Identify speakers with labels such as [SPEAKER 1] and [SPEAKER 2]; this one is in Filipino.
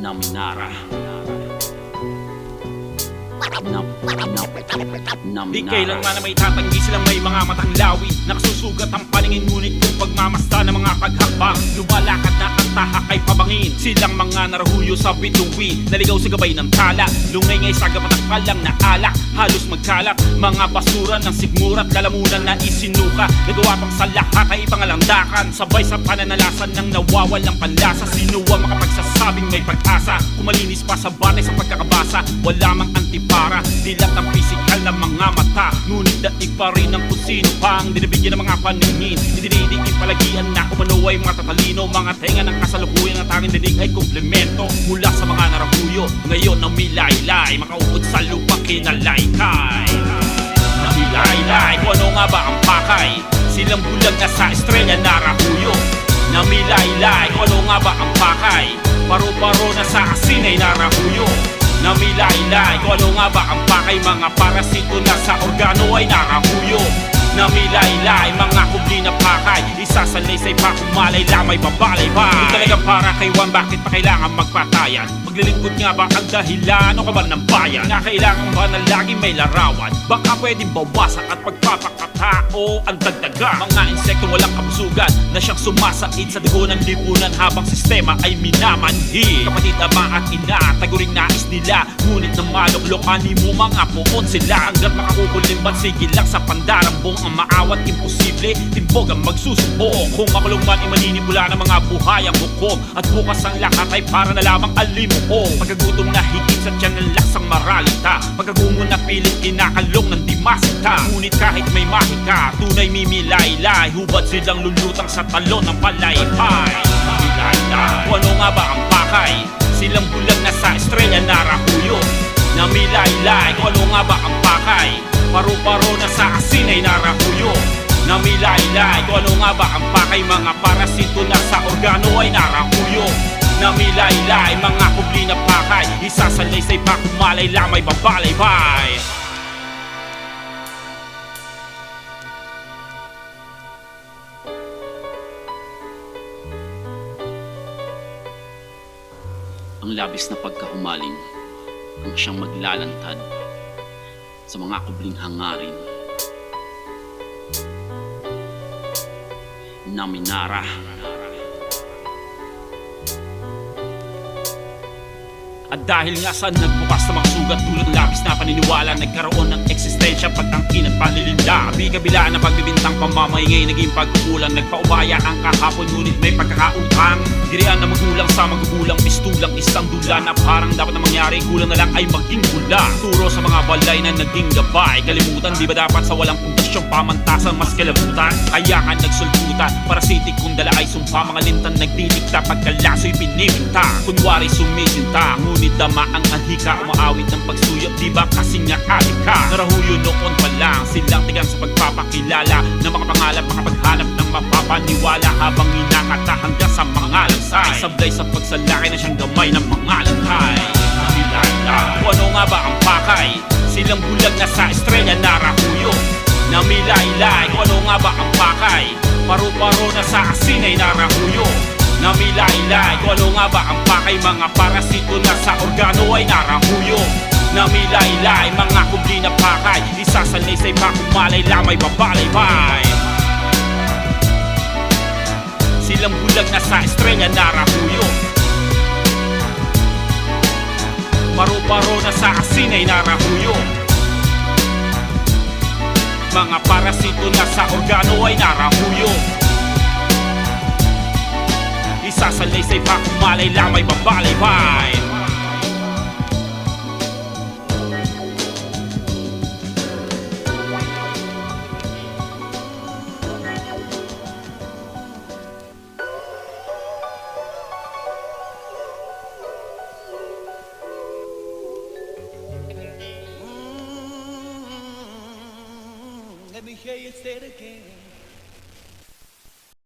[SPEAKER 1] Naminara.
[SPEAKER 2] Di kailanman na may tatanggi silang may mga matang lawi. Nakasusugat ang paningin ngunit kung pagmamasta ng mga paghakbang lumalakad na ang tahak ay pabangin. Silang mga narahuyo sa bituwi, naligaw sa gabay ng tala, lungay-ngay sa gapatakpalang na alak. Halos magkalat, mga basura ng sigmurat, lalamunan na isinuka. Nagawa pang sa lahat ay pangalandakan, sabay sa pananalasan ng nawawalang panlasa. Sino ang makapagsasabing may pag-asa? Kumalinis pa sa batay sa pagkakabasa, wala mang antipara, dilat ang pisikal ng mga mata. Ngunit daig pa rin ang kung sino pang dinabigyan ng mga paningin. Idinidigin palagian na umano ay mga tatalino, mga tenga ng kasalukuyan at tanging dinig ay komplemento mula sa mga narahuyo. Ngayon ang milaylay, makaukod sa lupa kinalaykay. Namilaylay, kung ano nga ba ang pakay? Silang bulag na sa estrella narahuyo. Namilaylay, kung ano nga ba ang pakay? Paro-paro na sa asinay narahuyo. Namilaylay, kung ano nga ba ang pakay? Mga parasito na sa organo ay narahuyo. Namilaylay, mga kubli na pakay, isasalaysay pa kung malay lamay babalay pa. Kung talagang para kay Juan, bakit pa kailangan magpatayan? Maglilingkod nga ba ang dahilan o kaban ng bayan? Na kailangan ba na laging may larawan? Baka pwedeng bawasan at pagpapakatao ang dagdagan. Mga insekto walang kabusugan na siyang sumasaid sa dugo ng lipunan habang sistema ay minamanhi. Kapatid, ama at ina, taguring nais nila, ngunit na maluklokan mo mga puon sila. Hanggat makakukulimbat, sige lang sa pandarambong ang maawat imposible, timbog ang magsusubo. Kung makulong man ay maninimula ng mga buhay ang hukom, at bukas ang lahat ay para na lamang alimuo. Pagkagutom na higit sa tiyan ng lasang maralita, pagkagumo na pilit kinakalong ng dimasita. Ngunit kahit may mahika, tunay mimilaylay, hubad silang lulutang sa talon ng palaypay. Namilaylay, kung ano nga ba ang pakay? Silang bulag na sa estrella narahuyo. Namilaylay, kung ano nga ba ang pakay? Paro-paro na sa asinay narahuyo. Namilaylay, kung ano nga ba ang pakay? Mga parasito na sa organo ay narahuyo. Namilaylay, mga kubli na pakay, isasalaysay pa kung malay lamay babalaybay.
[SPEAKER 1] Ang labis na pagkahumaling ang siyang maglalantad sa mga kubling hangarin. Naminara.
[SPEAKER 2] At dahil nga sa nagbukas na mga sugat tulad ng labis na paniniwala, nagkaroon ng eksistensya pagtangkin at panlilinla. Kabila na pagbibintang pamamaingay, naging pagkukulang, nagpaubaya ang kahapon ngunit may pagkakautang. Dirian na magulang sa magugulang, pistulang isang dula na parang dapat na mangyari, kulang na lang ay maging hula. Turo sa mga balay na naging gabay, kalimutan di ba dapat sa walang puntasyong pamantasan mas kilabutan? Kaya ka nagsulputan, parasitik kung dala ay sumpa, mga lintang nagdidikta, pagkalaso'y pinipinta. Kunwari sumisinta, ngunit dama ang ahika, umaawit ng pagsuyot, di ba kasi nga alika? Narahuyo noon pa lang, silang tigang sa pagpapakilala na makapangalap, makapaghanap ng mapapaniwala habang inangata hanggang sa mga lansay. Sablay sa pagsalaki na siyang gamay ng mga lantay. Namilaylay, kung ano nga ba ang pakay? Silang bulag na sa estrella narahuyo. Namilaylay, kung ano nga ba ang pakay? Paro-paro na sa asinay narahuyo. Namilaylay, kung ano nga ba ang pakay? Mga parasito na sa organo ay narahuyo. Namilaylay, mga kubli na pakay, isasalaysay pa kung malay lamay babalaybay. Silang bulag na sa estrella narahuyo. Paro-paro na sa asinay narahuyo. Mga parasito na sa organo ay narahuyo. Isasalaysay pa kung malay lamay babalaybay.
[SPEAKER 3] Let me hear you say it again.